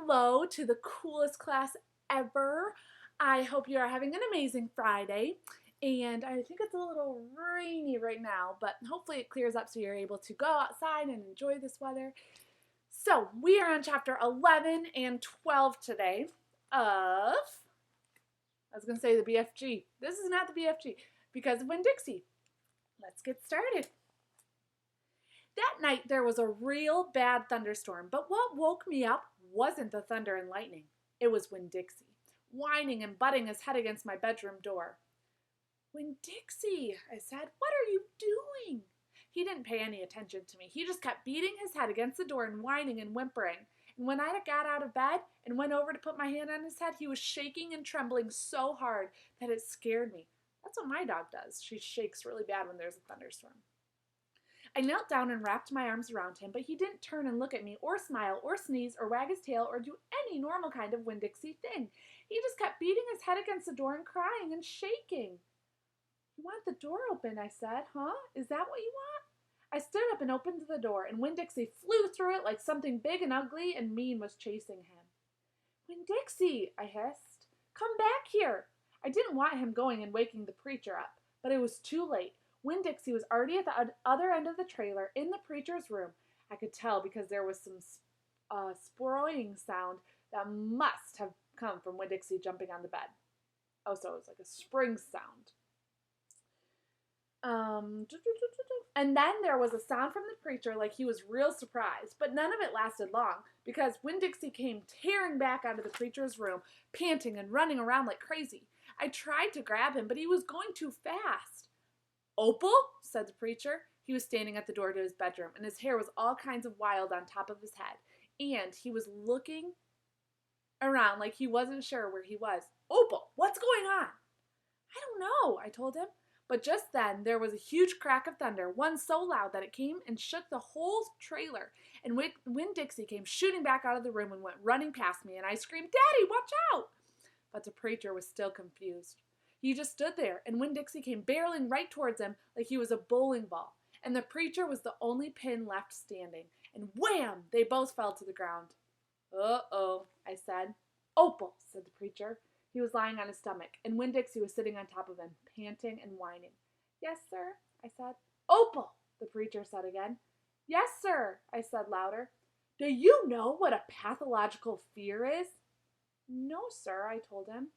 Hello to the coolest class ever. I hope you are having an amazing Friday. And I think it's a little rainy right now, but hopefully it clears up so you're able to go outside and enjoy this weather. So we are on chapter 11 and 12 today of, I was going to say the BFG. This is not the BFG because of Winn-Dixie. Let's get started. That night there was a real bad thunderstorm, but what woke me up wasn't the thunder and lightning. It was Winn-Dixie, whining and butting his head against my bedroom door. "Winn-Dixie," I said, "what are you doing?" He didn't pay any attention to me. He just kept beating his head against the door and whining and whimpering. And when I got out of bed and went over to put my hand on his head, he was shaking and trembling so hard that it scared me. That's what my dog does. She shakes really bad when there's a thunderstorm. I knelt down and wrapped my arms around him, but he didn't turn and look at me or smile or sneeze or wag his tail or do any normal kind of Winn-Dixie thing. He just kept beating his head against the door and crying and shaking. "You want the door open," I said. "Huh? Is that what you want?" I stood up and opened the door, and Winn-Dixie flew through it like something big and ugly and mean was chasing him. "Winn-Dixie," I hissed, "come back here." I didn't want him going and waking the preacher up, but it was too late. Winn-Dixie was already at the other end of the trailer in the preacher's room. I could tell because there was some sproing sound that must have come from Winn-Dixie jumping on the bed. Oh, so it was like a spring sound. And then there was a sound from the preacher like he was real surprised, but none of it lasted long because Winn-Dixie came tearing back out of the preacher's room, panting and running around like crazy. I tried to grab him, but he was going too fast. "Opal," said the preacher. He was standing at the door to his bedroom, and his hair was all kinds of wild on top of his head, and he was looking around like he wasn't sure where he was. "Opal, what's going on?" "I don't know," I told him. But just then there was a huge crack of thunder, one so loud that it came and shook the whole trailer, and Winn-Dixie came shooting back out of the room and went running past me, and I screamed, "Daddy, watch out!" But the preacher was still confused. He just stood there, and Winn-Dixie came barreling right towards him like he was a bowling ball, and the preacher was the only pin left standing, and wham! They both fell to the ground. "Uh-oh," I said. "Opal," said the preacher. He was lying on his stomach, and Winn-Dixie was sitting on top of him, panting and whining. "Yes, sir," I said. "Opal," the preacher said again. "Yes, sir," I said louder. "Do you know what a pathological fear is?" "No, sir," I told him.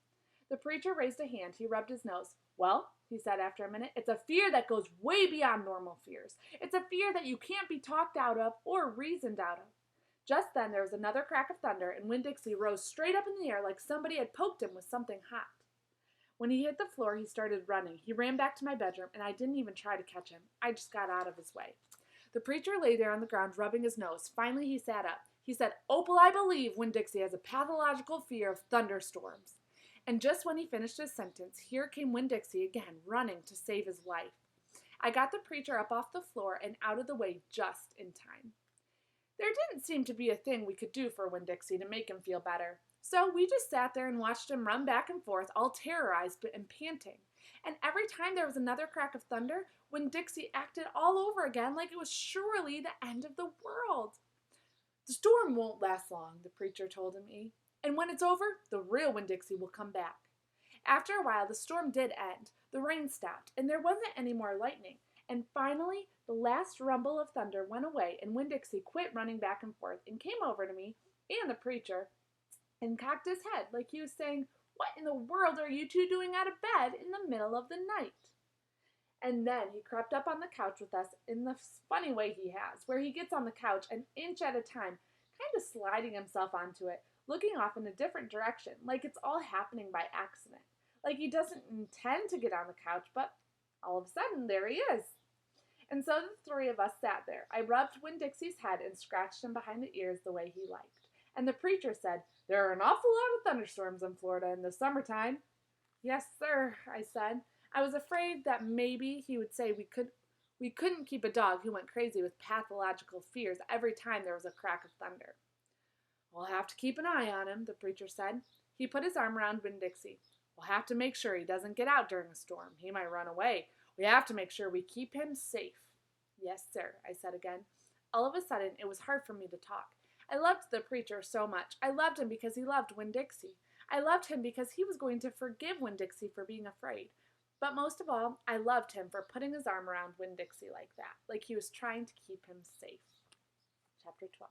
The preacher raised a hand. He rubbed his nose. "Well," he said after a minute, "it's a fear that goes way beyond normal fears. It's a fear that you can't be talked out of or reasoned out of." Just then there was another crack of thunder, and Winn-Dixie rose straight up in the air like somebody had poked him with something hot. When he hit the floor, he started running. He ran back to my bedroom, and I didn't even try to catch him. I just got out of his way. The preacher lay there on the ground, rubbing his nose. Finally, he sat up. He said, "Opal, I believe Winn-Dixie has a pathological fear of thunderstorms." And just when he finished his sentence, here came Winn-Dixie again, running to save his life. I got the preacher up off the floor and out of the way just in time. There didn't seem to be a thing we could do for Winn-Dixie to make him feel better. So we just sat there and watched him run back and forth, all terrorized and panting. And every time there was another crack of thunder, Winn-Dixie acted all over again like it was surely the end of the world. "The storm won't last long," the preacher told me. "And when it's over, the real Winn-Dixie will come back." After a while, the storm did end. The rain stopped, and there wasn't any more lightning. And finally, the last rumble of thunder went away, and Winn-Dixie quit running back and forth and came over to me and the preacher and cocked his head like he was saying, "What in the world are you two doing out of bed in the middle of the night?" And then he crept up on the couch with us in the funny way he has, where he gets on the couch an inch at a time, kind of sliding himself onto it, looking off in a different direction, like it's all happening by accident. Like he doesn't intend to get on the couch, but all of a sudden, there he is. And so the three of us sat there. I rubbed Winn-Dixie's head and scratched him behind the ears the way he liked. And the preacher said, "There are an awful lot of thunderstorms in Florida in the summertime." "Yes, sir," I said. I was afraid that maybe he would say we couldn't keep a dog who went crazy with pathological fears every time there was a crack of thunder. "We'll have to keep an eye on him," the preacher said. He put his arm around Winn-Dixie. "We'll have to make sure he doesn't get out during a storm. He might run away. We have to make sure we keep him safe." "Yes, sir," I said again. All of a sudden, it was hard for me to talk. I loved the preacher so much. I loved him because he loved Winn-Dixie. I loved him because he was going to forgive Winn-Dixie for being afraid. But most of all, I loved him for putting his arm around Winn-Dixie like that, like he was trying to keep him safe. Chapter 12.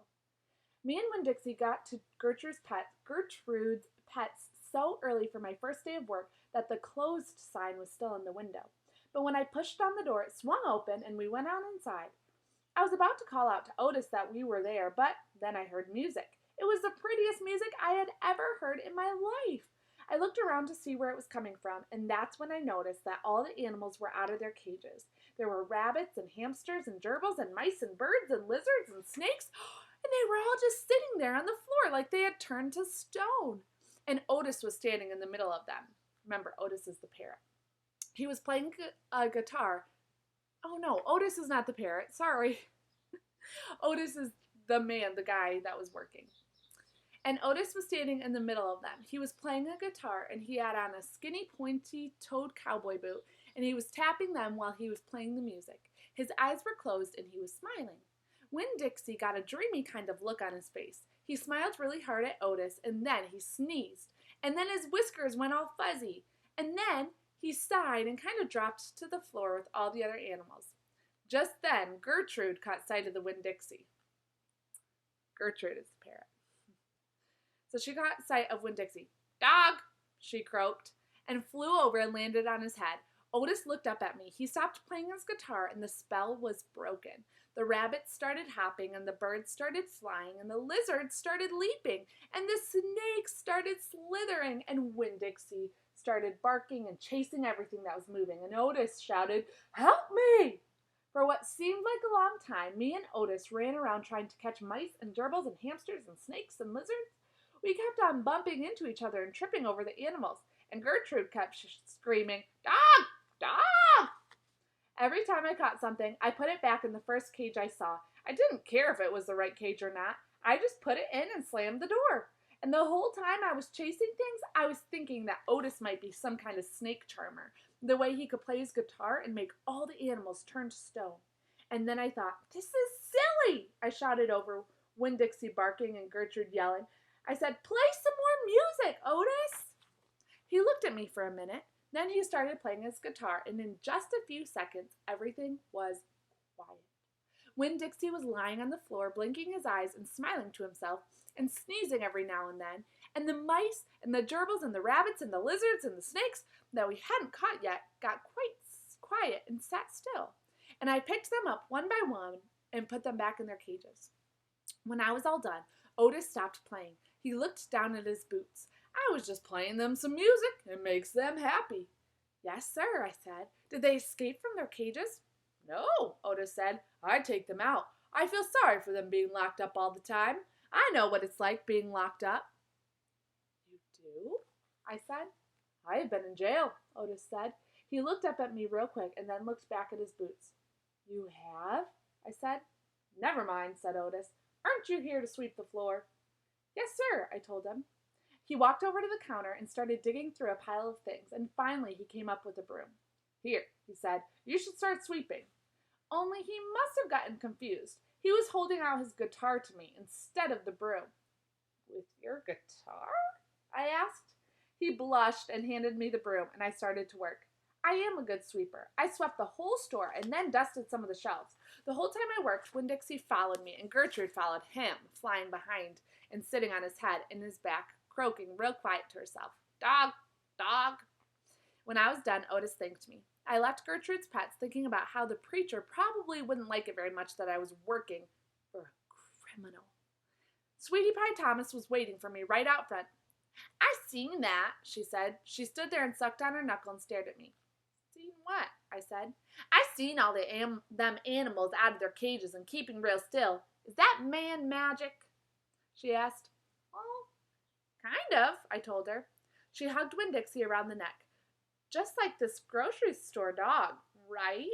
Me and Winn-Dixie got to Gertrude's Pets so early for my first day of work that the closed sign was still in the window. But when I pushed on the door, it swung open and we went out inside. I was about to call out to Otis that we were there, but then I heard music. It was the prettiest music I had ever heard in my life. I looked around to see where it was coming from, and that's when I noticed that all the animals were out of their cages. There were rabbits and hamsters and gerbils and mice and birds and lizards and snakes, and they were all just sitting there on the floor like they had turned to stone. And Otis was standing in the middle of them. Remember, Otis is the parrot. He was playing a guitar. Oh no, Otis is not the parrot. Sorry. Otis is the man, the guy that was working. And Otis was standing in the middle of them. He was playing a guitar, and he had on a skinny, pointy-toed cowboy boot, and he was tapping them while he was playing the music. His eyes were closed, and he was smiling. Winn-Dixie got a dreamy kind of look on his face. He smiled really hard at Otis, and then he sneezed. And then his whiskers went all fuzzy. And then he sighed and kind of dropped to the floor with all the other animals. Just then, Gertrude caught sight of the Winn-Dixie. Gertrude is the parrot. So she caught sight of Winn-Dixie. "Dog!" she croaked, and flew over and landed on his head. Otis looked up at me. He stopped playing his guitar, and the spell was broken. The rabbits started hopping, and the birds started flying, and the lizards started leaping, and the snakes started slithering, and Winn-Dixie started barking and chasing everything that was moving, and Otis shouted, "Help me!" For what seemed like a long time, me and Otis ran around trying to catch mice and gerbils and hamsters and snakes and lizards. We kept on bumping into each other and tripping over the animals, and Gertrude kept screaming, "Dog! Dog!" Every time I caught something, I put it back in the first cage I saw. I didn't care if it was the right cage or not. I just put it in and slammed the door. And the whole time I was chasing things, I was thinking that Otis might be some kind of snake charmer, the way he could play his guitar and make all the animals turn to stone. And then I thought, "This is silly!" I shouted over Winn-Dixie barking and Gertrude yelling. I said, "Play some more music, Otis!" He looked at me for a minute. Then he started playing his guitar, and in just a few seconds, everything was quiet. Winn-Dixie was lying on the floor, blinking his eyes and smiling to himself, and sneezing every now and then, and the mice and the gerbils and the rabbits and the lizards and the snakes that we hadn't caught yet got quite quiet and sat still. And I picked them up one by one and put them back in their cages. When I was all done, Otis stopped playing. He looked down at his boots. "I was just playing them some music. It makes them happy." "Yes, sir," I said. "Did they escape from their cages?" "No," Otis said. "I take them out. I feel sorry for them being locked up all the time. I know what it's like being locked up." "You do?" I said. "I have been in jail," Otis said. He looked up at me real quick and then looked back at his boots. "You have?" I said. "Never mind," said Otis. "Aren't you here to sweep the floor?" "Yes, sir," I told him. He walked over to the counter and started digging through a pile of things, and finally he came up with a broom. "Here," he said, "you should start sweeping." Only he must have gotten confused. He was holding out his guitar to me instead of the broom. "With your guitar?" I asked. He blushed and handed me the broom, and I started to work. I am a good sweeper. I swept the whole store and then dusted some of the shelves. The whole time I worked, Winn-Dixie followed me, and Gertrude followed him, flying behind and sitting on his head and his back, croaking real quiet to herself, "Dog, dog." When I was done, Otis thanked me. I left Gertrude's Pets thinking about how the preacher probably wouldn't like it very much that I was working for a criminal. Sweetie Pie Thomas was waiting for me right out front. "I seen that," she said. She stood there and sucked on her knuckle and stared at me. "Seen what?" I said. "I seen all them animals out of their cages and keeping real still. Is that man magic?" she asked. "Oh, kind of," I told her. She hugged Winn-Dixie around the neck. "Just like this grocery store dog, right?"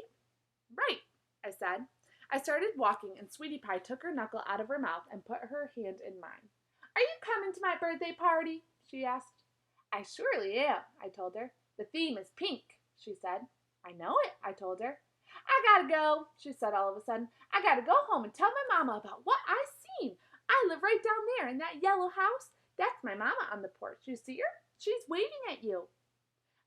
"Right," I said. I started walking, and Sweetie Pie took her knuckle out of her mouth and put her hand in mine. "Are you coming to my birthday party?" she asked. "I surely am," I told her. "The theme is pink," she said. "I know it," I told her. "I gotta go," she said all of a sudden. "I gotta go home and tell my mama about what I seen. I live right there in that yellow house? That's my mama on the porch. You see her? She's waving at you."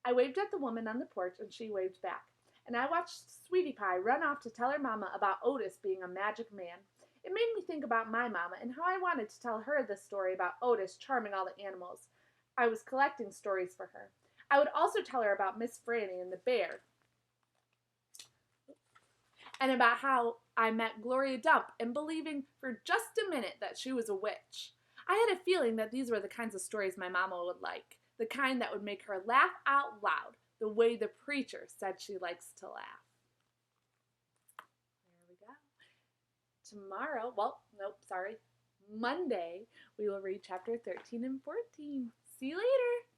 I waved at the woman on the porch, and she waved back. And I watched Sweetie Pie run off to tell her mama about Otis being a magic man. It made me think about my mama and how I wanted to tell her the story about Otis charming all the animals. I was collecting stories for her. I would also tell her about Miss Franny and the bear, and about how I met Gloria Dump and believing for just a minute that she was a witch. I had a feeling that these were the kinds of stories my mama would like, the kind that would make her laugh out loud, the way the preacher said she likes to laugh. There we go. Tomorrow, Monday, we will read chapter 13 and 14. See you later.